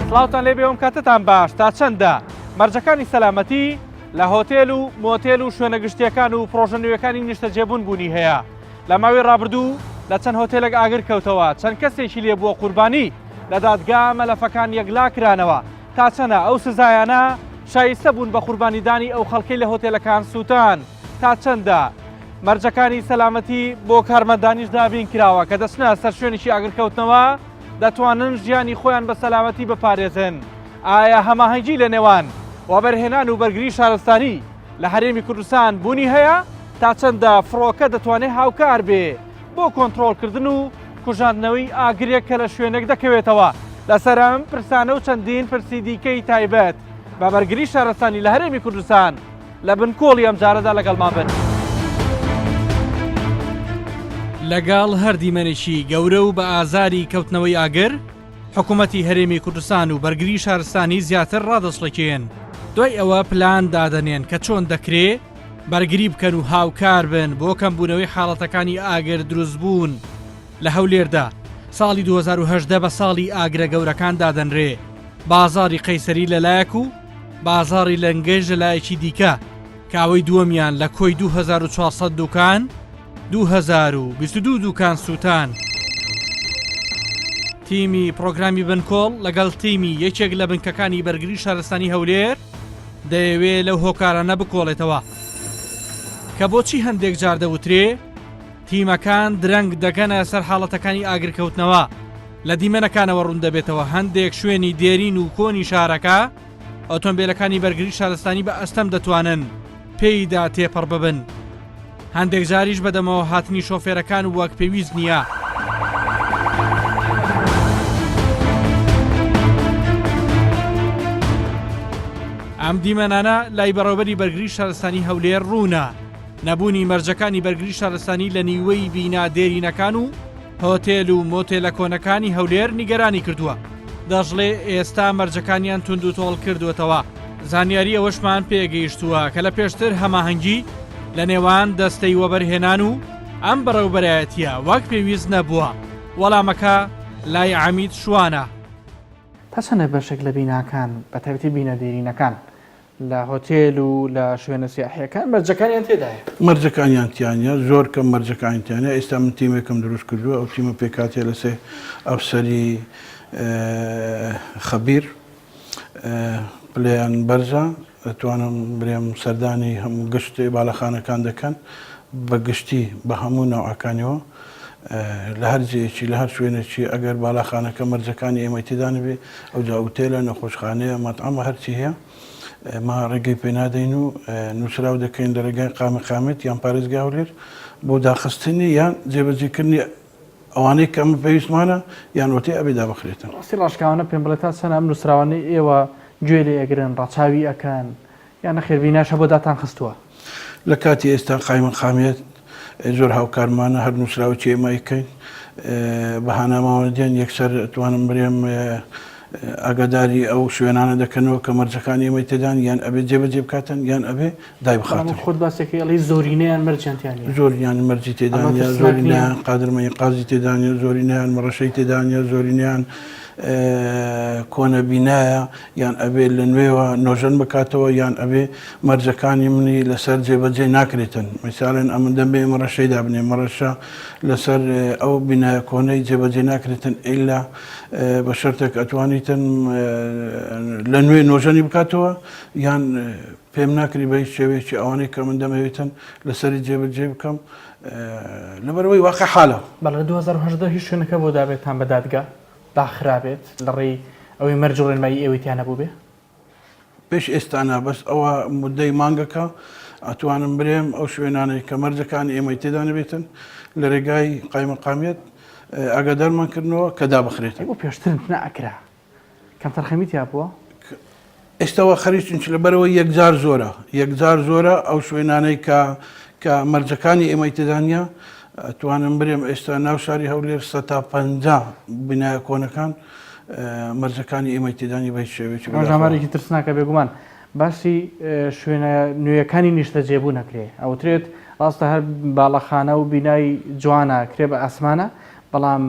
سڵاوتان لێ بێوم کاتتان باش تا چەندە مەرجەکانی سەلامەتی لە هۆتێل و مۆتێل و شوێنە گشتیەکان و پرۆژە نوێیەکانی نیشتە جێبوون بوونی هەیە لە ماوەی ڕابردوو لە چەند هۆتێلێک ئاگر کەوتەوە چەند کەسێکی لێ بووە قوربانی لە دادگا مەلەفەکان یەکلا کرانەوە تا چەنە ئەو سزایانە شایستە بوون بە قوربانیدانی ئەو خەڵکەی لە هۆتێلەکان سووتان تا چەندە مەرجەکانی سەلامەتی بۆ کارمەندانیش دابین کراوە کە دەچنە سەر شوێنێکی ئاگرکەوتنەوە دەتوانن ژیانی خۆیان بە سەلامەتی بپارێزن ئایا هەماهەنگی لە نێوان وابەرهێنان و بەرگری شارستانی لە هەرێمی کوردستان بوونی هەیە تا چەندە فڕۆکە دەتوانێت هاوکار بێ بۆ کۆنتڕۆڵکردن و کوژاندنەوەی ئاگرێک کە لە شوێنێک دەکەوێتەوە لەسەرم پرسانە و چەندین پرسی دیکەی تایبەت بە بەرگری شارستانی لە هەرێمی کوردستان لە بنکۆڵی ئەم جارەدا لەگەڵمان بن. لەگەڵ هەر دیمەنێکی گەورە و بە ئازاری کەوتنەوەی ئاگر حکوومەتی هەرێمی کوردستان و بەرگری شارستانی زیاتر ڕادەسڵەکێن دوای ئەوە پلان دادەنێن کە چۆن دەکرێ بەرگری بکەن و هاوکار بن بۆ کەمبوونەوەی حاڵەتەکانی ئاگر دروست بوون لە هەولێردا ساڵی 2010 بە ساڵی ئاگرە گەورەکان دادەنرێ بازاری قەیسەری لەلایەک و بازاری لەنگەش لەلایەکی دیکە کاوەی دووەمیان لە کۆی 2400 دوکان 2022 دوکان سووتان. تیمی پرۆگرامی بنکۆڵ لەگەڵ تیمی یەکێک لە بنکەکانی بەرگری شارستانی هەولێر دەیەوێت لەو هۆکارانە بکۆڵێتەوە کە بۆچی هەندێک جار دەوترێ تیمەکان درەنگ دەگەنە سەر حاڵەتەکانی ئاگرکەوتنەوە لە دیمەنەکانەوە ڕوون دەبێتەوە هەندێک شوێنی دێرین و کۆنی شارەکە ئۆتۆمبیلەکانی بەرگری شارستانی بە ئەستەم دەتوانن پێیدا تێپەڕ ببن هەندێک جاریش بەدەمەوە هاتنی شۆفێرەکان و وەک پێویست نییە. ئەم دیمەنانە لای بەڕێوەبەری بەرگری شارستانی هەولێر ڕوونە نەبوونی مەرجەکانی بەرگری شارستانی لە نیوەی بینا دێرینەکان و هۆتێل و مۆتێلە کۆنەکانی هەولێر نیگەرانی کردووە دەژڵێ ئێستا مەرجەکانیان تونند و تۆڵ کردوێتەوە زانیاری ئەوەشمان پێگەیشتووە کە لە پێشتر هەماهەنگی لە نێوان دەستەی وەبەرهێنان و ئەم بەڕێوەبەرایەتیە وەک پێویست نەبووە وەڵامەکە لای عەمید شوانە. تا چەندە بەشێک لە بیناکان بە تایبەتی بینە دێرینەکان لە هۆتێل و لە شوێنە سیاحیەکان مەرجەکانیان تێدایە؟ مەرجەکانیان تیانە زۆر کەم مەرجەکانی تیانە ئێستا من تیمێکم دروست کردووە ئەو تیمە پێکاتێ لەسێ ئەفسەری خەبیر پلەیان بەرزە دەتوانم برێم سەردانی هەموو گشتی باڵەخانەکان دەکەن بە گشتی بە هەموو ناوعەکانیەوە لە هەر جێیەکی لە هەر شوێنێکی ئەگەر باڵەخانەکە مەرجەکانی ئێمە تێدانە بێ ئەو جا ئوتێلە نەخۆشخانەیە مەتعەمە هەرچی هەیە ما ڕێگەی پێ نادەین و نووسراو دەکەین لە ڕێگای قامەقامێت یان پارێزگای هەولێر بۆ داخستنی یان جێبەجێکردنی ئەوانەی کە ئەمە پێویستمانە یان وتێ ئەبێ دابەخرێتن. ڕاستی ڕاشکاوانە پێم بڵێت تا چەند ئەم نووسراوانەی ئێوە گوێ لێ ئەگرن ڕاچاوی ئەکەن یان نەخێربیناشە بۆ داتان خستووە؟ لە کاتی ئێستا قایمەقامێت زۆر هاوکارمانە هەر نووسراوی ئێمەیکەین بەهاناماوە دێن یەکسەر توانم برێم ئاگاداری ئەو شوێنانە دەکەنەوە کە مەرجەکانی ئێمەی تێدان یان ئەبێ جێبەجێ بکاتن یان ئەبێ دای بخاتن. خۆت باسێکی ئەڵی زۆرینەیان مەرجیانتیانی زۆریان مەرجی تێدانە زۆرینیان قادرمەی قازی تێدانە زۆرینیان مەڕەشەی تێدانە زۆرینیان کۆنە بینایە یان ئەبێ لە نوێوە نۆژەن بکاتەوە یان ئەبێ مەرجەکانی منی لەسەر جێبەجێ ناکرێتن مثالەن ئەمن دەبێ مەڕەشەی دابنێ مەڕەشە لەسەر ئەو بینایە کۆنەی جێبەجێ ناکرێتن ئیلا بە شەرتێک ئەتوانیتن لە نوێ نۆژەنی بکاتەوە یان پێم ناکری بە هیچ شێوەیەکی ئەوانەی کە من دەمەوێتن لەسەری جێبەجێ بکەم لەبەرەوەی واقع حالە. بەڵێ 2010 هیچ شوێنەکە بۆ دابێتان بە دادگا داخرابێت لە ڕێی ئەوەی مەرجڵێنمایی ئێوەیتیانە بوو بێ؟ پێش ئێستانە بەس ئەوە مدەی مانگەکە ئەتوانم برێم ئەو شوێنانەی کە مەرجەکانی ئێمەی تێدانە بێتن لە ڕێگای قایمەقامێت ئاگادارمانکردنەوە کە دابخرێت. بۆ پێشتر نەئەکرا کەم تەرخەمیتیا بووە؟ ئێستاوە خەریکن لەبەرەوە یەکجار زۆرە یەکجار زۆرە ئەو شوێنانەی کە مەرجەکانی ئێمەی تێدانە توانم برێم ئێستا ناو شاری هەولێر 150 بینایە کۆنەکان مەرجەکانی ئێمەی تێدانی بە هیچ شێوەیەکی ژامارێکی ترسناکە بێگومان باسی شوێنە نوێیەکانی نیشتە جێبوو نەکرێ ئەوترێت ڕاستە هەر باڵەخانە و بینای جوانە کرێ بە ئاسمانە بەڵام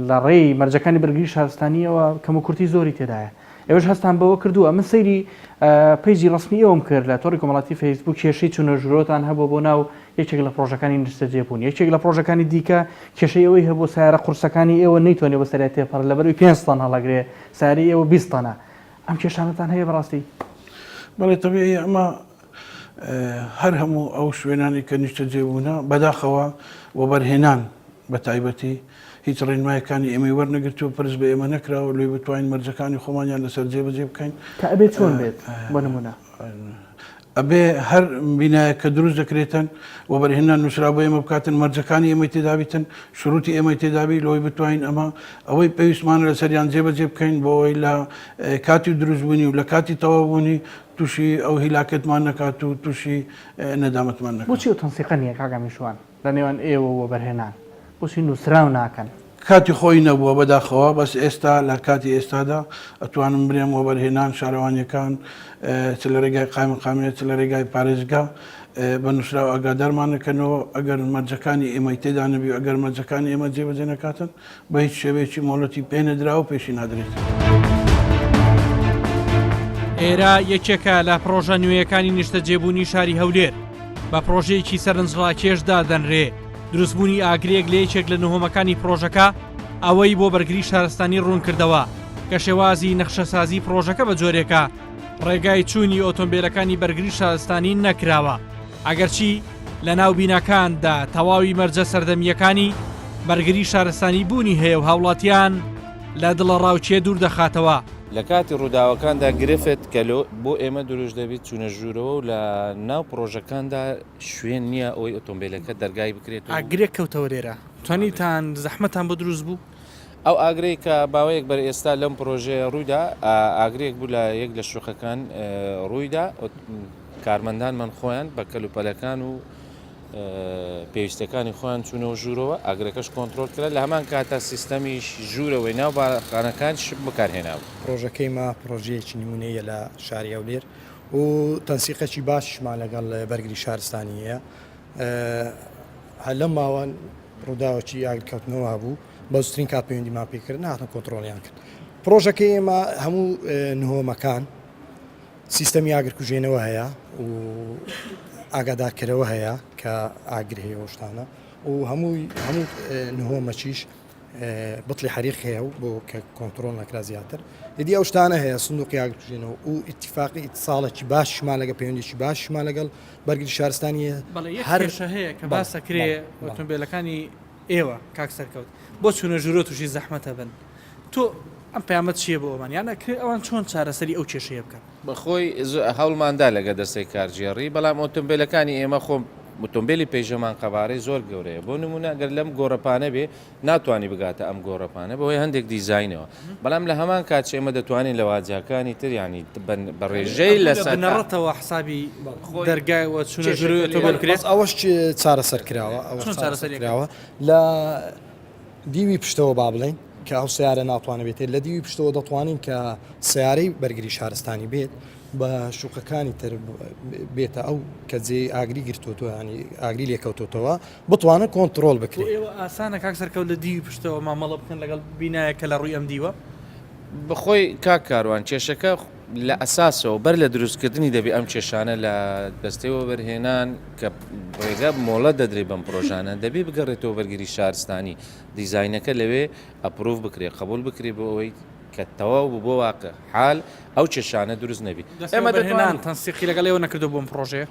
لە ڕێی مەرجەکانی بەرگری شارستانیەوە کەم و کورتی زۆری تێدایە ئێوەش هەستان بەوە کردووە من سەیری پێیجی ڕسمی ئەوم کرد لە تۆڕی کۆمەڵاتی فەیسبوک کێشەی چونە ژورۆتان هەبوو بۆ ناو یەکێک لە پرۆژەکانی نیشتەجێبوون یەکێک لە پرۆژەکانی دیکە کێشەی ئەوەی هەبوو سیارە قورسەکانی ئێوە نەیتوانێت بە سەرای تێپەڕ لەبەروی 5 تەن هەڵەگرێ ساری ئێوە 20 تەنە ئەم کێشانەتان هەیە بەڕاستی بەڵێ تەبیعی ئەمە هەر هەموو ئەو شوێنانی کە نیشتەجێبوونە بەداخەوە وەبەرهێنان بە تایبەتی هیچ ڕێنمایەکانی ئێمەی وەرنەگرتووە پرس بە ئێمە نەکراوە لێی بتوانین مەرجەکانی خۆمانیان لەسەر جێبەجێ بکەین کە ئەبێت چۆن بێت بۆ نمونە ئەبێ هەر بینایە کە دروست دەکرێتن وەبەرهێنان نووسرا بۆ ئێمە بکاتن مەرجەکانی ئێمەی تێدابیتن شروعی ئێمەی تێدابی لەوەی بتوانین ئەمە ئەوەی پێویستمانە لەسەریان جێبەجێ بکەین بۆ ئەوەی لە کاتی دروستبوونی و لە کاتی تەواوبوونی تووشی ئەو هیلاکتمان نەکات و تووشی نەدامەتمان نەکات. بۆچی ئەو تەنسیقە نییە کاگا میشوان لە نێوان ئێوە وەبەرهێنان بۆچی نووسراو ناکەن کاتی خۆی نەبووە بەداخەوە بەس ئێستا لە کاتی ئێستادا ئەتوانم برێم وەبەرهێنان شارەوانیەکان چ لە ڕێگای قایمەقامێت چ لە ڕێگای پارێزگا بە نووسراو ئاگادارمانەکەنەوە ئەگەر مەرجەکانی ئێمەی تێدا نەبی و ئەگەر مەرجەکانی ئێمە جێبەجێ نەکاتن بە هیچ شێوەیەکی مۆڵەتی پێنەدرا و پێشی نادرێت. ئێرە یەکێکە لە پرۆژە نوێیەکانی نیشتەجێبوونی شاری هەولێر بە پرۆژەیەکی سەرنجڕاکێشدا دەنرێ دروستبوونی ئاگرێک لە یەکێک لە نهۆمەکانی پرۆژەکە ئەوەی بۆ بەرگری شارستانی ڕوون کردەوە کە شێوازی نەخشەسازی پرۆژەکە بە جۆرێکە ڕێگای چوونی ئۆتۆمبیلەکانی بەرگری شارستانی نەکراوە ئەگەرچی لە ناو بیناکاندا تەواوی مەرجە سەردەمیەکانی بەرگری شارستانی بوونی هەیە و هاوڵاتیان لە دڵە ڕاوچێ دوور دەخاتەوە لە کاتی ڕووداوەکاندا گرفت کە بۆ ئێمە دروست دەبێت چوونە ژوورەوە و لە ناو پرۆژەکاندا شوێن نییە ئەوەی ئۆتۆمبیلەکە دەرگای بکرێت ئاگرێک کەوتەوە لێرە توانیتان زەحمەتان بۆ دروست بوو ئەو ئاگرەی کە باوەیەک بەر ئێستا لەم پرۆژەیە ڕوویدا ئاگرێک بوو لە یەک لە شوقەکان ڕوویدا کارمەندانمان خۆیان بە کەلوپەلەکان و پێویستەکانی خۆیان چوونەوە ژوورەوە ئاگرەکەش کۆنتترۆل کرد لە هەمان کاتە سیستەمیش ژوورەوەی ناو باخانەکان بەکارهێناوە پرۆژەکەی ما پرۆژەیەکی نمونەیە لە شاری هەولێر و تەنسیقەکی باشمان لەگەڵ بەرگری شارستانی هەیە هەر لەم ماوە ڕووداوەکی ئاگرکەوتنەوە هەبوو بەوسترین کات پەیوەندیمان پێکرد نهاتن کۆنتترۆلیان کرد پرۆژەکەی ئێمە هەموو نهۆمەکان سیستەمی ئاگرکوژێنەوە هەیە و ئاگادارکەرەوە هەیە کە ئاگر هەیە شتانە و هەموو نهۆمەچیش بڵی حریق هەیە و بۆ کە کۆنتترۆل نەکرا زیاتر دیدی ئەو شتانە هەیە سندوقی ئاگرکوژێنەوە و ئیتیفاقی ئیتصالێکی باشمان لەگە پەیوەندێکی باشمان لەگەڵ بەرگری شارستانی هەرشە هەیە کە باسەکرێ ئۆتۆمبیلەکانی ئێوە کاک سەرکەوت بۆ چوونە ژوورۆ تووشی زەحمەتە بن تۆ ئەم پەیامەت چییە بۆ ئەومان یان نەکرێت ئەوان چۆن چارەسەری ئەو کێشەیە بکەن بەخۆی هەوڵماندا لەگە دەستەی کارژێڕی بەڵام ئۆتۆمبیلەکانی ئێمە خۆم ئۆتۆمبیلی پێیژەمان قەبارەی زۆر گەورەیە بۆ نمونە ئەگەر لەم گۆڕەپانە بێ ناتوانانی بگاتە ئەم گۆڕەپانە بەهۆی هەندێک دیزاینەوە بەڵام لە هەمان کات ئێمە دەتوانین لە واجیاکانی تر ینی بە ڕێژەی لەسەر نەڕەتەوە حسابی دەرگایەوە چونە ژوورۆی ئۆتۆمبیل کرێت ئەوەش چارەسەر کراوە کراوە لە دیوی پشتەوە با بڵێن کە ئەو سیارە ناتوانە بێتێت لە دیوی پشتەوە دەتوانین کە سیارەی بەرگری شارستانی بێت بە شوقەکانی تر بێتە ئەو کە جێ ئاگری گرتوتەوە ینی ئاگری لێکەوتوتەوە بتوانن کۆنتترۆل بکرێت ئێوە ئاسانە کاک سەرکەوت لە دیوی پشتەوە مامەڵە بکەن لەگەڵ بینایەکە لە ڕووی ئەم دیوە بەخۆی کاک کاروان کێشەکە لە ئەساسەوە بەر لە دروستکردنی دەبێت ئەم کێشانە لە دەستەوە بەرهێنان کە ڕێگە مۆڵە دەدرێت بەم پرۆژانە دەبێت بگەڕێتەوە بەرگری شارستانی دیزاینەکە لەوێ ئەپرۆڤ بکرێت قبول بکرێت بۆ ئەوەی کە تەواو بۆ واقع حال ئەو کێشانە دروست نەبی ئێمە دەهێنان تەنسیقی لەگەڵ ئێوە نەکردو بۆم پرۆژەیە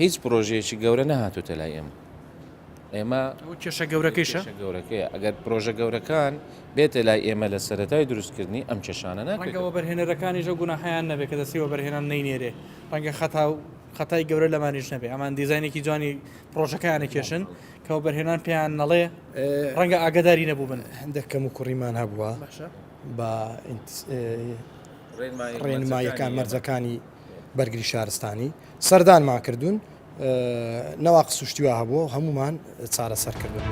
هیچ پرۆژەیەکی گەورە نەهاتوتە لای ئێمە کێشە گەورەکەیشە گەورەکەیە ئەگەر پرۆژە گەورەکان بێتە لای ئێمە لە سەرەتای دروستکردنی ئەم کێشانە ڕەنگەوە بەرهێنەرەکانی ژە گوناحیان نەبێت کە دەستیەوە بەرهێنان نەینێرێ ڕەنگە خەتای گەورە لەمانیش نەبێ ئەمان دیزاینێکی جوانی پرۆژەکەیانە کێشن کەەوە بەرهێنان پێیان نەڵێ ڕەنگە ئاگداری نەبوو بن هەندێک کەم و کوڕیمان هەبووە بە ڕێنماییەکان مەرجەکانی بەرگری شارستانی سەردانمان کردوون نەواق سوشتیوە هەبووە هەمومان چارەسەر کردوون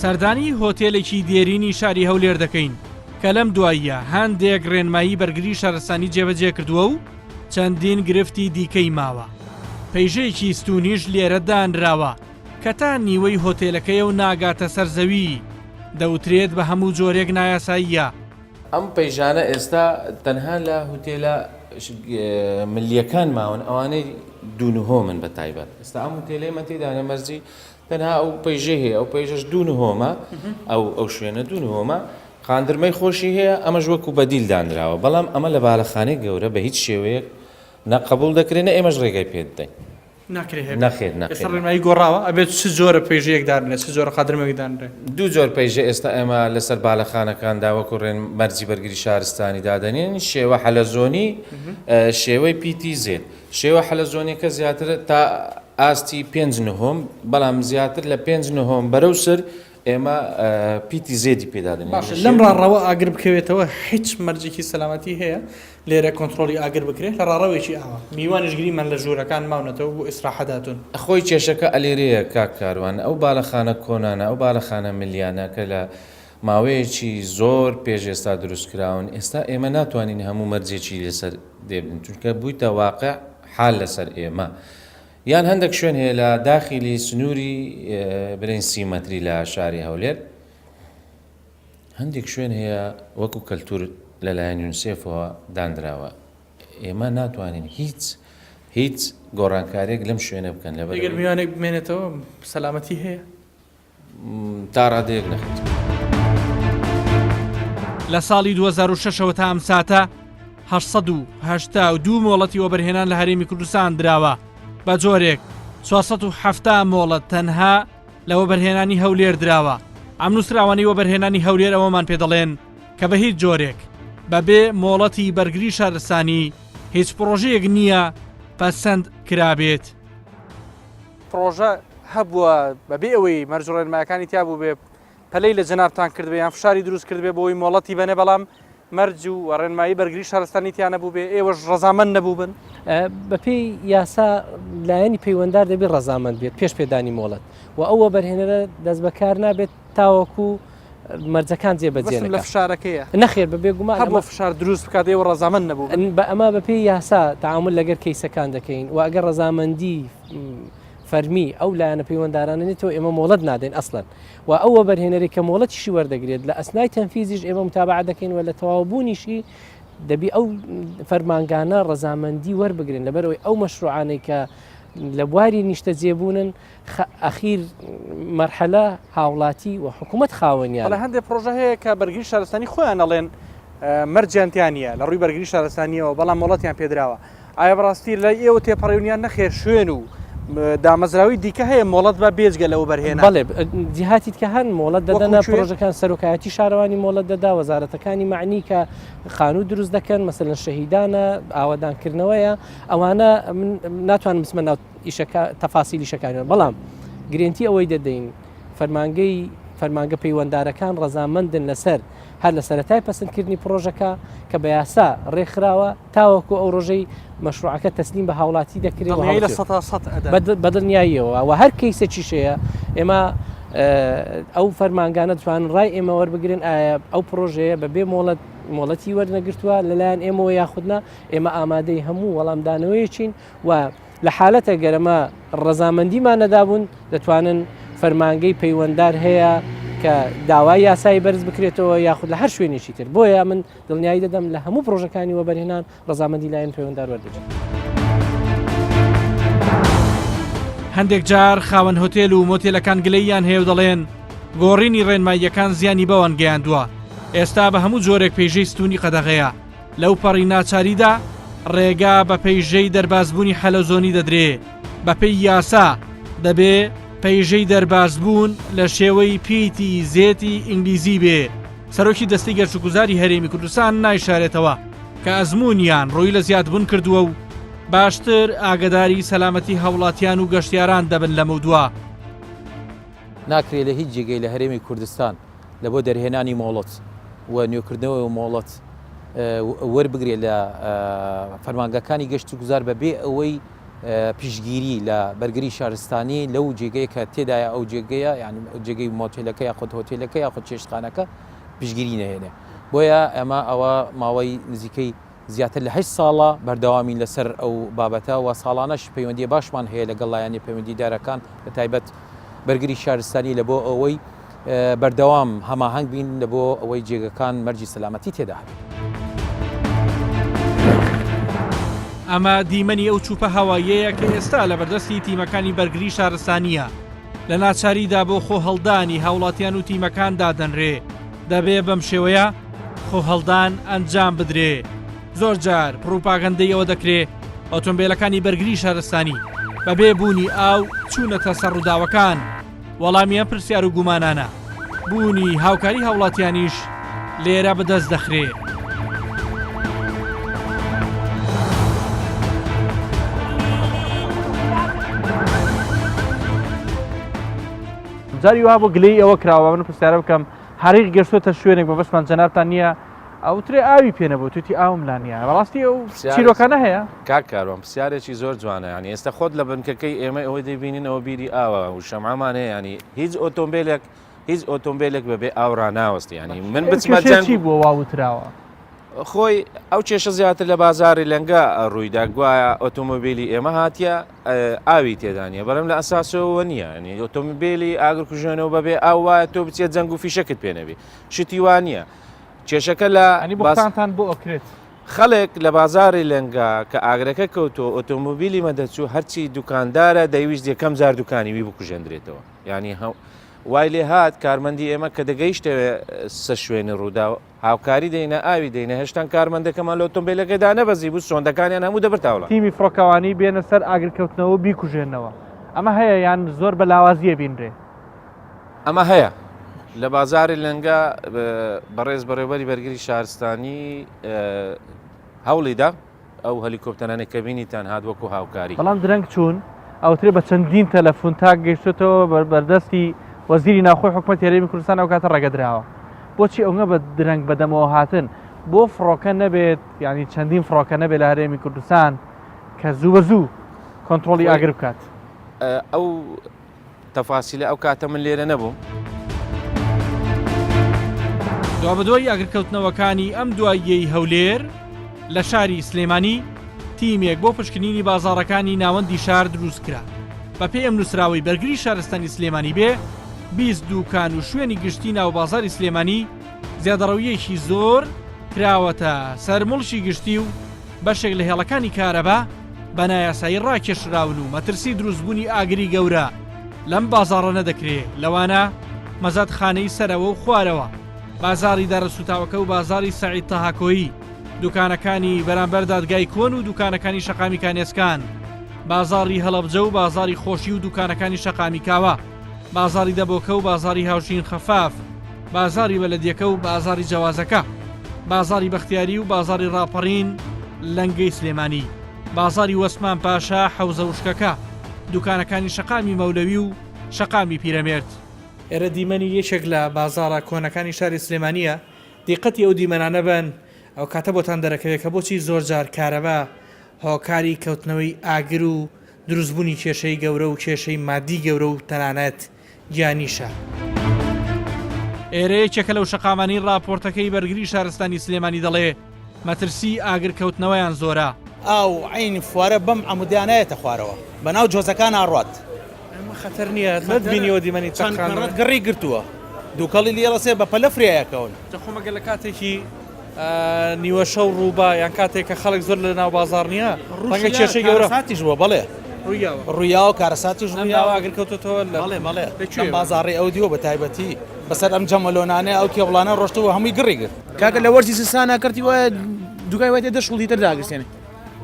سەردانی هۆتێلێکی دێرینی شاری هەولێر دەکەین کە لەم دواییە هەندێک ڕێنمایی بەرگری شارستانی جێبەجێ کردووە و چەندین گرفتی دیکەی ماوە پەیژەیەکی ستونیش لێرە دانراوە کە تا نیوەی هۆتێلەکەیە و ناگاتە سەرزەوی دەوترێت بە هەموو جۆرێک نایاساییە ئەم پەیژانە ئێستا تەنها لە هوتێلە ملیەکان ماون ئەوانەی دوونهۆمن بە تایبەت ئێستا ئەم هوتێلەی مەتێدانە مەرجی تەنها ئەو پەیژە هەیە ئەو پەیژەش دوونهۆمە ئەو شوێنە دوونهۆمە خاندرمەی خۆشی هەیە ئەمەش وەکو بەدیل دانراوە بەڵام ئەمە لە باڵەخانەی گەورە بە هیچ شێوەیەک نەقبول دەکرێنە ئێمەش ڕێگای پێ دەین نەخێر ڕێنمایی گۆڕاوە ئەبێت چ زۆرە پێژەیەکدارنێ چ زۆرە قادرمەوەدانرێ دوو جۆر پەیژە ئێستا ئێمە لەسەر باڵەخانەکاندا وەکو ڕێن مەرجی بەرگری شارستانی دادەنێن شێوە حەلەزۆنی شێوەی پیتی زێت شێوە حەلەزۆنیەکە زیاتر تا ئاستی 5 نهۆم بەڵام زیاتر لە 5 نهۆم بەرەو سەر ئێمە پیتی زێدی پێدادن لەم ڕاڕەوە ئاگر بکەوێتەوە هیچ مەرجێکی سەلامەتی هەیە لێرە کۆنتترۆلی ئاگر بکرێت لە ڕاڕەوێکی ئاوە میوانشگریمان لە ژوورەکان ماونەتەوە بۆ ئیسراحەداتون خۆی کێشەکە ئەلێرەیە کاکاروان ئەو باڵەخانە کۆنانە ئەو باڵەخانە ملیانە کە لە ماوەیەکی زۆر پێش ئێستا دروستکراون ئێستا ئێمە ناتوانین هەموو مەرجێکی لەسەر دێبن چونکە بوویتە واقع حال لەسەر ئێمە یان هەندێک شوێن هەیە لە داخلی سنووری برین 30 مەتری لە شاری هەولێر هەندێک شوێن هەیە وەکو کەلتور لەلایەن یونسێفەوە دانراوە ئێمە ناتوانین هیچ گۆڕانکارێک لەم شوێنە بکەن لەبەر میوانێک بمێنێتەوە سەلامەتی هەیە تا ڕادەیەک نەخێت لە ساڵی 2006ەوە تا ئەم ساتە 882 مۆڵەتی وەبەرهێنان لە هەرێمی کوردستان دراوە بە جۆرێک 470 مۆڵەت تەنها لە وەبەرهێنانی هەولێر دراوە ئەم نووسراوانی وەبەرهێنانی هەولێر ئەوەمان پێ دەڵێن کە بە هیچ جۆرێک بەبێ مۆڵەتی بەرگری شارستانی هیچ پرۆژەیەک نییە پەسەند کرابێت پرۆژە هەبووە بەبێ ئەوەی مەرجڕێنمایەکانی تیا بوو بێ پەلەی لە جەنابتان کردبێ یان فشاری دروست کردبێ بۆی مۆڵەتی بەنێ بەڵام مەرج و ڕێنمایی بەرگری شارستانی تیان نەبوو بێ ئێوەش ڕەزامەند نەبوو بن بەپێی یاسا لایەنی پەیوەنددار دەبێت ڕەزامەند بێت پێش پێدانی مۆڵەت و ئەوە بەرهێنەرە دەست بەکار نابێت تاوەکو مەرجەکان جێبەجێ لە فشارەکەیە نەخێر بەبێ گومان بۆ فشار دروست بکات ئێوە ڕەزامەند نەبوو بە ئەمە بەپێی یاسا تعامل لەگەر کەیسەکان دەکەین و ئەگەر ڕەزامەندی فەرمی ئەو لایەنە پەیوەنددارانێتەوە ئێمە مۆڵەت نادەین ئەسڵەن و ئەوە بەرهێنەری کە مۆڵەتیشی وەردەگرێت لە ئەسنای تەنفیزیش ئێمە متابعە دەکەین و لە تەواوبوونیشی دەبی ئەو فەرمانگانە ڕەزامەندی وەربگرن لەبەرەوەی ئەو مەشروعانەی کە لە بواری نیشتە جێبوونن ئەخیر مەرحەلە هاوڵاتی و حکوومەت خاوەنیان لە هەندێک پرۆژە هەیە کە بەرگری شارستانی خۆیان ئەڵێن مەرجیانتیانە لە ڕووی بەرگری شارستانیەوە بەڵام مۆڵەتیان پێدراوە ئایا بەڕاستی لە ئێوە تێپەڕێونیان نەخێر شوێن و دامەزراوی دیکە هەیە مۆڵەت بە بێجگە لەوە بەرهێنا بەڵێ جیهاتیت کە هەن مۆڵەت دەدەنە پرۆژەکان سەرۆکایەتی شارەوانی مۆڵەت دەدا وەزارەتەکانی معنی کە خانوو دروست دەکەن مەسەلەن شەهیدانە ئاوادانکردنەوەیە ئەوانە ناتوانم بچمە ناو تەفاسیلی شەکانیان بەڵام گرنگی ئەوەی دەدەین فەرمانگە پەیوەنددارەکان ڕەزامەندن لەسەر هەر لە سەرەتای پەسەندکردنی پرۆژەکە کە بە یاسا ڕێکخراوە تاوەکو ئەو ڕۆژەی مەشروعەکە تەسلیم بە هاوڵاتی دەکرێت بەدڵنیاییەوە و هەر کەیسێکیشەیە ئێمە ئەو فەرمانگانە دەتوانن ڕای ئێمە وەربگرن ئایا ئەو پرۆژەیە بەبێ مۆڵەتی وەرنەگرتووە لەلایەن ئێمەوە یاخودنا ئێمە ئامادەی هەموو وەڵامدانەوەیەچین و لە حالەتە گەرەمە ڕەزامەندیمان نەدابوون دەتوانن فەرمانگەی پەیوەنددار هەیە کە داوای یاسایی بەرز بکرێتەوە یاخود لە هەر شوێنێکی تر بۆیە من دڵنیایی دەدەم لە هەموو پرۆژەکانی وەبەرهێنان ڕەزامەندی لایەن پەیوەنددار وەردەگرێت. هەندێک جار خاوەن هۆتێل و مۆتێلەکان گلەییان هەیە و دەڵێن گۆڕینی ڕێنماییەکان زیانی بەوان گەیاندووە ئێستا بە هەموو جۆرێک پێیژەی ستونی قەدەغەیە لەو پەڕی ناچاریدا ڕێگا بە پەیژەی دەربازبوونی حەلەزۆنی دەدرێ بەپێی یاسا دەبێ پەیژەی دەربازبوون لە شێوەی پیتی زێتی ئینگلیزی بێ سەرۆکی دەستەی گەشتوگوزاری هەرێمی کوردستان نایشارێتەوە کە ئەزمونیان ڕۆی لە زیادبوون کردووە و باشتر ئاگداری سەلامەتی هەوڵاتیان و گەشتیاران دەبن لە مودووە ناکرێت لە هیچ جێگەی لە هەرێمی کوردستان لە بۆ دەرهێنانی مۆڵەت و نوێکردنەوەی و مۆڵەت وەربگرێت لە فەرمانگەکانی گەشتوگوزار بەبێ ئەوەی پیشگیری لە بەرگری شارستانی لەو جێگەیە کە تێدایە ئەو جێگەیە یعنی جێگەی مۆتێلەکە یا خۆت هۆتێلەکە یا خۆت چێشتخانەکە پیشگیری نەهێنێ بۆیە ئەمە ئەوە ماوەی نزیکەی زیاتر لە 8 ساڵە بەردەوامین لەسەر ئەو بابەتە و ساڵانەش پەیوەندی باشمان هەیە لەگەڵ لایەنی پەیوەندیدارەکان بە تایبەت بەرگری شارستانی لە بۆ ئەوەی بەردەوام هەماهەنگ بین لە بۆ ئەوەی جێگەکان مەرجی سەلامەتی تێدا هەبێت. ئەمە دیمەنی ئەو چوپە هەوایەیە کە ئێستا لە بەردەستی تیمەکانی بەرگری شارستانیە لە ناچاریدا بۆ خۆ هەڵدانی هاوڵاتیان و تیمەکان دادەنرێ دەبێ بەم شێوەیە خۆ هەڵدان ئەنجام بدرێ. زۆر جار پروپاگەندەی ئەوە دەکرێت ئۆتۆمبیلەکانی بەرگری شارستانی بەبێ بوونی ئاو چوونەتە سەر ڕووداوەکان. وەڵامیان پرسیار و گومانانە بوونی هاوکاری هاوڵاتیانیش لێرە بەدەست دەخرێت. جاری وا بۆ گلەی ئەوە کراوە من پرسیارە بکەم هەریق گەشتۆتە شوێنێک بە بەشمان جەنابتان نییە ئەوترێ ئاوی پێنەبوو توتی ئاوم لانیە بەڕاستی ئەو چیرۆکانە هەیە کاکارۆم پرسیارێکی زۆر جوانە ینی ئێستا خۆت لە بنکەکەی ئێمە ئەوەی دەبینینەوە بیری ئاوە و شەمعمان هەیە ینی هیچ ئۆتۆمبیلێک بەبێ ئاوڕا ناوەستی ینی من بچمەچی بۆ واوتراوە خۆی ئەو کێشە زیاتر لە بازاری لەنگە ڕوویدا گوایە ئۆتۆمۆبیلی ئێمە هاتیە ئاوی تێدانە بەڵام لە ئەساسەوە نییە ینی ئۆتۆمبیلی ئاگرکوژێنەوە بەبێ ئاو وایە تۆ بچێت جەنگ و فیشەکت پێنەبی شتی وانە کێشەکە لە بۆتان بۆ ئۆکرێت خەڵێک لە بازاری لەنگە کە ئاگرەکە کەوتۆ ئۆتۆمۆبیلی مەدەچوو هەرچی دوکاندارە دەیویست یەکەم جار دوکانی وی بکوژێندرێتەوە ینی وای لێ هات کارمەندی ئێمە کە دەگەیشتەوە سە شوێنی ڕوودا هاوکاری دەینە ئاوی دەینە هێشتان کارمەندەکەمان لە ئۆتۆمبیلەکەدا نەبەزی بوو سۆندەکانیان هەموو دەبرتاوڵە تیمی فڕۆکەوانی بێنە سەر ئاگرکەوتنەوە بیکوژێنەوە ئەمە هەیە یان زۆر بە لاوازیە بینرێ ئەمە هەیە لە بازاری لەنگە بەڕێز بەڕێوەری بەرگری شارستانی هەوڵیدا ئەو هەلیکۆپتەرانە کە بینیتان هات وەکو هاوکاری بەڵام درەنگ چوون ئەوترێ بە چەندین تەلەفۆن تا گەیشتێتەوە بەردەستی وەزیری ناوخۆی حکومەت هێرێمی کوردستان ئەو کاتە ڕێگەدراوە بۆچی ئەوە بە درەنگ بەدەمەوە هاتن بۆ فڕۆکە نەبێت ینی چەندین فڕۆکە نەبێت لە هەرێمی کوردستان کە زوو بە زوو کۆنتترۆلی ئاگر بکات ئەو تەفاسیلە ئەو کاتە من لێرە نەبووم دوا بەدوای ئاگرکەوتنەوەکانی ئەم دواییەی هەولێر لە شاری سلێمانی تیمێک بۆ پشکنینی بازاڕەکانی ناوەندی شار دروست کرا بە پێی ئەم نووسراوی بەرگری شارستانی سلێمانی بێ 20 دوکان و شوێنی گشتی ناو بازاری سلێمانی زیادەڕەویەکی زۆر کراوەتە سەرمڵشی گشتی و بەشێک لە هێڵەکانی کارەبا بە نایاسایی ڕاکێشراون و مەترسی دروستبوونی ئاگری گەورە لەم بازاڕە نەدەکرێت لەوانە مەزادخانەی سەرەوە و خوارەوە بازاری دارەسوتاوەکە و بازاری سەعید تەهاکۆیی دوکانەکانی بەرامبەر دادگای کۆن و دوکانەکانی شەقامی کانێسکان بازاری هەڵەبجە و بازاری خۆشی و دوکانەکانی شەقامی کاوە بازاری دەبۆکە و بازاری هاوشین خەفاف بازاری بەلەدیەکە و بازاری جەوازەکە بازاری بەختیاری و بازاری ڕاپەڕین لەنگەی سلێمانی بازاری وەسمان پاشا حەوزە وشکەکە دوکانەکانی شەقامی مەولەوی و شەقامی پیرەمێرد ئێرە دیمەنی یەکێک لە بازارە کۆنەکانی شاری سلێمانیە دیقەتی ئەو دیمەنانە بن ئەو کاتە بۆتان دەرەکەوێت کە بۆچی زۆر جار کارەبا هۆکاری کەوتنەوەی ئاگر و دروستبوونی کێشەی گەورە و کێشەی مادی گەورە و تەنانەت گیانیشە ئێرە یەکێکە لەو شەقامانی ڕاپۆرتەکەی بەرگری شارستانی سلێمانی دەڵێ مەترسی ئاگرکەوتنەوەیان زۆرە ئەو عینی فوارە بەم ئەمودیانایەتە خوارەوە بەناو جۆزەکان ئاڕات ئەمە خەتەر نییە بینیەوە دیمەنی چەند گەڕی گرتووە دووکەڵی لێڵەسێ بە پەلە فرایەکەون خۆمەگە لە کاتێکی نیوە شەو ڕووبا یان کاتێک کە خەڵک زۆر لە ناو بازار نییە ڕەنگە کێشەی گەورە ساتیش بووە بەڵێ ڕوویا و کارەساتیش ئاگرکەوتەوە بەڵێ بەڵێ بازاڕی ئەو دیوە بە تایبەتی بەسەر ئەم جەمەلۆنانە ئەو کێوڵانە ڕۆشتەوە هەمووی گڕی گرت کاکە لە وەرزی سستانە کردی وایە دوگای وایە دەشڵی تر داگرسێنێ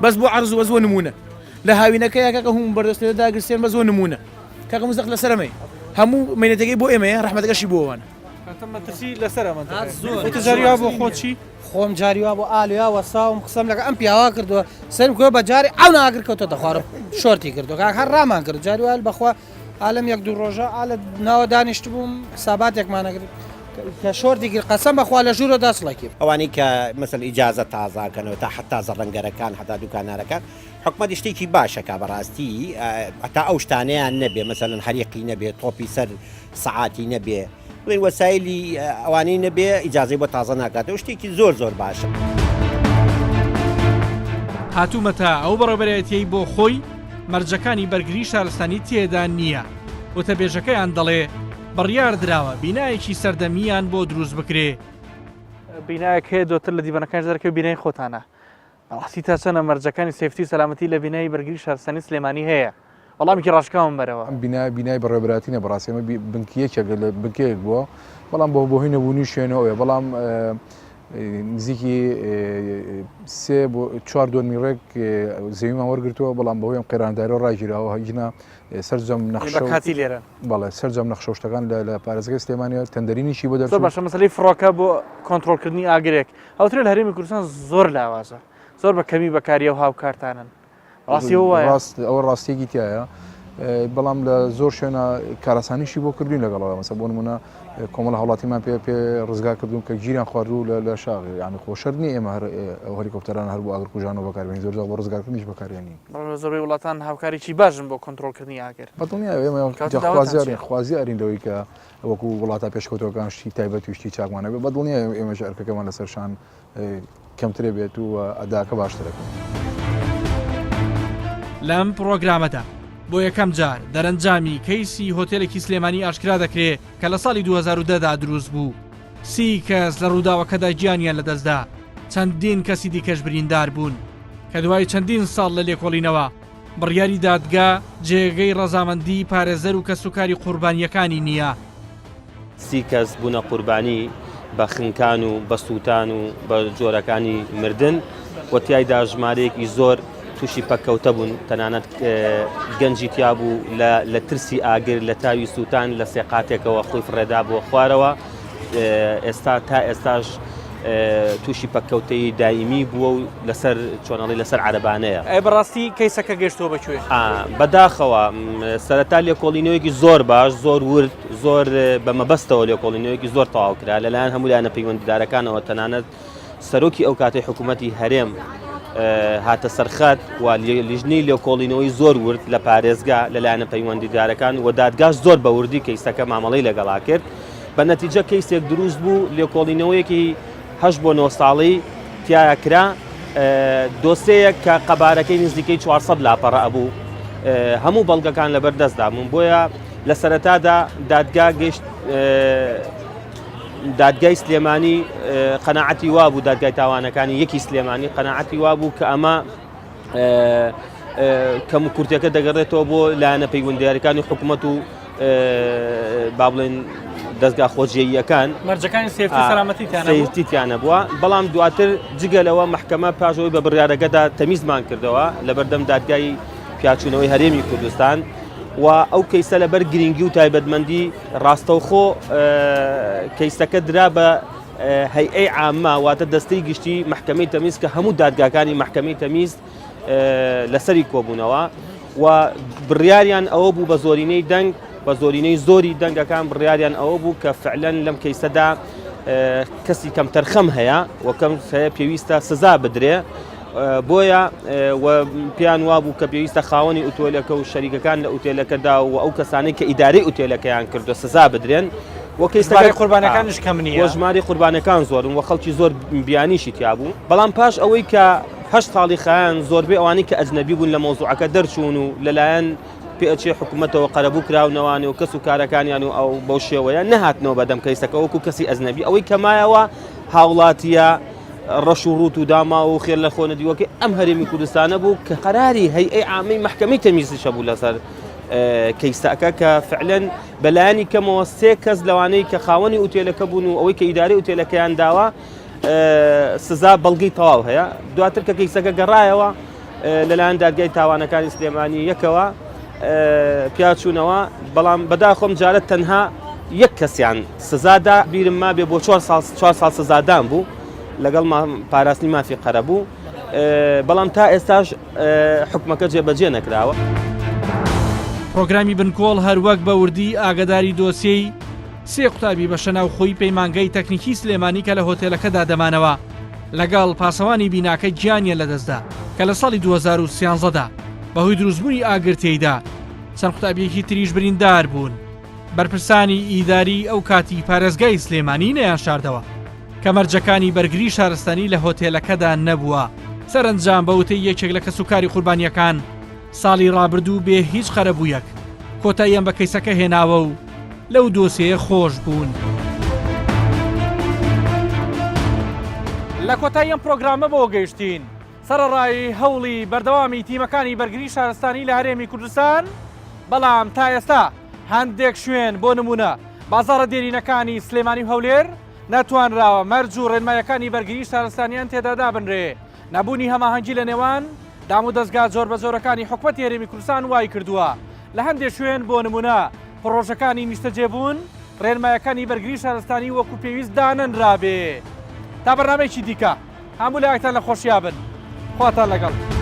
بەس بۆ عەرز وە زۆر نمونە لە هاوینەکەی کاکە هەموو بەردەستێ داگرسێن بە زۆر نمونە کاکە مزدەق لە سەرمەی هەموو مێنێتەکەی بۆ ئێمەیە ڕەحمەتەکەشی بۆوانە مەترسی لەسەر ئەمە بۆ خۆچی خۆم جاریوا بۆ ئالویا وەساوم قسەم لەگە ئەم پیاوا کردووە سەرم کۆ بە جاری ئەو ناگرکەوتە دەخوارم شۆرتی کردو کاک هەر ڕامان کرد جاریوال بەخوا ئالم یەک دوو ڕۆژە ئالە ناوە دانیشت بووم ساباتێکمانەگرت کە شۆرتی کرد قەسەم بەخوا لە ژوورە دەسڵێکی ئەوانەی کە مەسەل ئیجازە تازاکەنەوە تا حتا زەڕەنگەرەکان حتا دوکانارەکان حکومەتی شتێکی باشەکە بەڕاستی هەتا ئەو شتانەیان نەبێ مەسەلەن هەریقی نەبێ تۆپی سەر سەعاتی نەبێ وەسایلی ئەوانەی نەبێ ئیجازەی بۆ تازە ناکاتەوە شتێکی زۆر زۆر باشە هاتوومەتە ئەو بەڕێبەرەتیەی بۆ خۆی مەرجەکانی بەرگری شارستانی تێدا نییە وتە بێژەکەیان دەڵێ بڕیار دراوە بینایەکی سەردەمیان بۆ دروست بکرێ. بینایەک هەیە دۆتر لە دیوانەکان دەرکەوت بینای خۆتانە. ڕاستی تا چەنە مەرجەکانی سێفتی سەلامەتی لە بینایی بەرگری شارستانی سلێمانی هەیە. وەڵامێکی ڕاشکاوم بەرەوە. بینای بەڕێبەراتینە بەڕاستی ئەمە بنکیەکێک لە بنکەیەک بووە، بەڵام بۆ هۆی نەبوونی شوێنەوەیە، بەڵام نزیکی 3 بۆ 4 دومی ڕێک زەویمان وەرگرتووە، بەڵام بەهۆی ئەم قێرانداریەوە ڕاگیراوە هەجنا سەرجەم نەخشەکاتی لێرە بەڵێ سەرجەم نەخشە شتەکان لە پارێزگای سلێمانیەوە تەندەرینیشی بۆ زۆر باشە. مەسەلەی فڕۆکە بۆ کۆنتڕۆلکردنی ئاگرێک ئەوترێ لە هەرێمی کوردستان زۆر لاوازە، زۆر بە کەمی بەکاریە و هاوکارتانن. ڕاستی ئەوە ڕاستیەکی تایە، بەڵام لە زۆر شوێنە کارەسانیشی بۆ کردوین لەگەڵەوە. مەسە بۆ نمونە کۆمەڵ هەوڵاتیمان پێ ڕزگار کردوون کە گیریان خواردوو لە شاغ، یعنی خۆشەرنی ئێمە ئەو هەلیکۆپتەران هەر بۆ ئاگرکوژانەوە بەکاربێنین، زۆر بۆ ڕزگارکردنیش بەکارێنین. زۆربەی وڵاتان هاوکاریی باشن بۆ کۆنتڕۆلکردنی ئاگر. بەدڵنیا ئێمە خوازی ئەرینەوەی کە وەکو وڵاتە پێشکەوتەوەکان شتی تایبەت و شتی چاکمانە بێت، بەدڵنیا ئێمەش ئەرکەکەمان لەسەرشان کەمترێ بێت و ئەداکە باشترەکە. لەم پرۆگرامەدا بۆ یەکەم جار دەرەنجامی کەیسی هۆتێلێکی سلێمانی ئاشکرا دەکرێت کە لە ساڵی 2010دا دروست بوو. 30 کەس لە ڕووداوەکەدا گیانیان لەدەستدا، چەندین کەسی دیکەش بریندار بوون کە دوای چەندین ساڵ لە لێکۆڵینەوە بڕیاری دادگا جێگەی ڕەزامەندی پارێزەر و کەسوکاری قوربانیەکانی نییە. 30 کەس بوونە قوربانی بە خنکان و بە سووتان و بە جۆرەکانی مردن و تیایدا ژمارەیەکی زۆر تووشی پەککەوتە بوون، تەنانەت گەنجی تیا بوو لە ترسی ئاگر لە تاوی سووتان لە سێقاتێکەوە خۆی فڕێدا بۆ خوارەوە. ئێستا تا ئێستاش تووشی پەککەوتەی دائیمی بووە و لەسەر چۆنەڵی لەسەر عەرەبانەیە. بەڕاستی کەیسەکە گەشتەوە بەکوێ؟ بەداخەوە سەرەتا لێکۆڵینەوەیەکی زۆر باش، زۆر ورد، زۆر بەمەبەستەوە لێکۆڵینەوەیەکی زۆر تەواو کرا لەلایەن هەموو لایەنە پەیوەندیدارەکانەوە، تەنانەت سەرۆکی ئەو کاتەی حکوومەتی هەرێم هاتە سەرخەت و لیژنەی لێکۆڵینەوەی زۆر ورد لە پارێزگا لەلایەنە پەیوەندیدارەکان و دادگاش زۆر بە وردی کەیسەکە مامەڵەی لەگەڵا کرد. بە نەتیجە کەیسێک دروست بوو، لێکۆڵینەوەیەکی 8 بۆ 9 ساڵی تایە کرا، دۆسەیەک کە قەبارەکەی نزیکەی 400 لاپەڕە ئەبوو، هەموو بەڵگەکان لەبەردەستدا بوون. بۆیە لە سەرەتادا دادگا گەشت دادگای سلێمانی قەناعەتی وا بوو، دادگای تاوانەکانی یەکی سلێمانی قەناعەتی وا بوو کە ئەمە کەم و کورتەکە دەگەڕێتەوە بۆ لایەنە پەیوەندیداریەکانی حکوومەت و با بڵێن دەستگا خۆجێیەکان مەرجەکانی سێفتیتیانە بووە. بەڵام دواتر جگەلەوە محکەمە پاژەوەی بە بڕیارەکەدا تەمیزمان کردەوە لەبەردەم دادگای پیاچوونەوەی هەرێمی کوردستان و ئەو کەیسە لەبەر گرنگی و تایبەتمەندی ڕاستەوخۆ کەیسەکە درا بە هەیئەی عامە، واتە دەستەی گشتی محکەمەی تەمیز کە هەموو دادگاکانی محکەمەی تەمیز لەسەری کۆبوونەوە و بڕیاریان ئەوە بوو بە زۆرینەی دەنگ، بە زۆرینەی زۆری دەنگەکان بڕیاریان ئەوە بوو کە فعلەن لەم کەیسەدا کەسی کەم تەرخەم هەیە و کەم پێویستە سزا بدرێ. بۆیە پێیان وابوو کە پێویستە خاوەنی ئوتۆلەکە و شەریکەکان لە ئوتێلەکەدا و ئەو کەسانەی کە ئیدارەی ئوتێلەکەیان کردو سزا بدرێن. وەکەی قوربانەکانش کەم نییە، ژماری قوربانەکان زۆرن و خەڵکی زۆر بیانیشی تیا بوو. بەڵام پاش ئەوەی کە 8 ساڵی خایان زۆربەی ئەوانەی کە ئەجنەبی بوون لە مۆزوعەکە دەرچوون و لەلایەن پێچێ حکوومەتەوە قەرەبوو کراونەوانێ و کەس و کارەکانیان و ئەو بەو شێوەیە نەهاتنەوە بەدەم کەیسەکە وەکو کەسی ئەجنەبی، ئەوەی کەمایەوە هاوڵاتیە ڕەش و ڕوت و داما و خێر لە خۆ نەدیوەکەی ئەم هەرێمی کوردستانە بوو کە قەراری هەیئەی عامەی محکەمەی تەمیزیشە بوو لەسەر کەیسەکە کە فعلەن بەلایانی کەمەوە 3 کەس لەوانەی کە خاوەنی ئوتێلەکە بوون و ئەوەی کە ئیدارەی ئوتێلەکەیان داوە سزا بەڵگەی تەواو هەیە. دواتر کە کەیسەکە گەڕایەوە لەلایەن دادگای تاوانەکانی سلێمانی یەکەوە پیاچوونەوە، بەڵام بەداخۆم جارە تەنها یەک کەسیان سزادا، بیرم ما بێ بۆ 4 ساڵ سزادان بوو لەگەڵ پاراستنی مافی قەرە بوو، بەڵام تا ئێستاش حکومەکە جێبەجێ نەکراوە. پرۆگرامی بنکۆڵ هەروەک بە وردی ئاگداری دۆسیەی 3 قوتابی بە شەناوخۆی پەیمانگەی تەکنیکی سلێمانی کە لە هۆتێلەکەدا دەمانەوە لەگەڵ پاسەوانی بیناکە گیانیان لەدەستدا کە لە ساڵی 2013دا بەهۆی دروستبوونی ئاگرتێیدا چەند قوتابیەکی تریش بریندار بوون. بەرپرسانی ئیداری ئەو کاتی پارێزگای سلێمانی نەیان شاردەوە کە مەرجەکانی بەرگری شارستانی لە هۆتێلەکەدا نەبووە. سەرنجام بە وتەی یەکێک لە کەسوکاری قوربانیەکان ساڵی ڕابردوو بێ هیچ خەرەبوویەک کۆتاییان بە کەیسەکە هێناوە و لەو دۆسەیە خۆش بوون. لە کۆتایی ئەم پرۆگرامە بۆ گەیشتین سەرەڕای هەوڵی بەردەوامی تیمەکانی بەرگری شارستانی لە هەرێمی کوردستان، بەڵام تا ئێستا هەندێک شوێن بۆ نمونە بازاڕە دێرینەکانی سلێمانی و هەولێر ناتوانراوە مەرج و ڕێنمایەکانی بەرگری شارستانیان تێدا دابنرێ. نەبوونی هەماهەنگی لە نێوان دام و دەستگا جۆر بە جۆرەکانی حکومەتی هەرێمی کوردستان وای کردووە لە هەندێک شوێن بۆ نمونە پرۆژەکانی نیشتەجێبوون ڕێنمایەکانی بەرگری شارستانی وەکو پێویست دانەنرابێ. تا بەرنامەیەکی دیکە هەموو لایەکتان لە خۆشییا بن. خواتان لەگەڵ.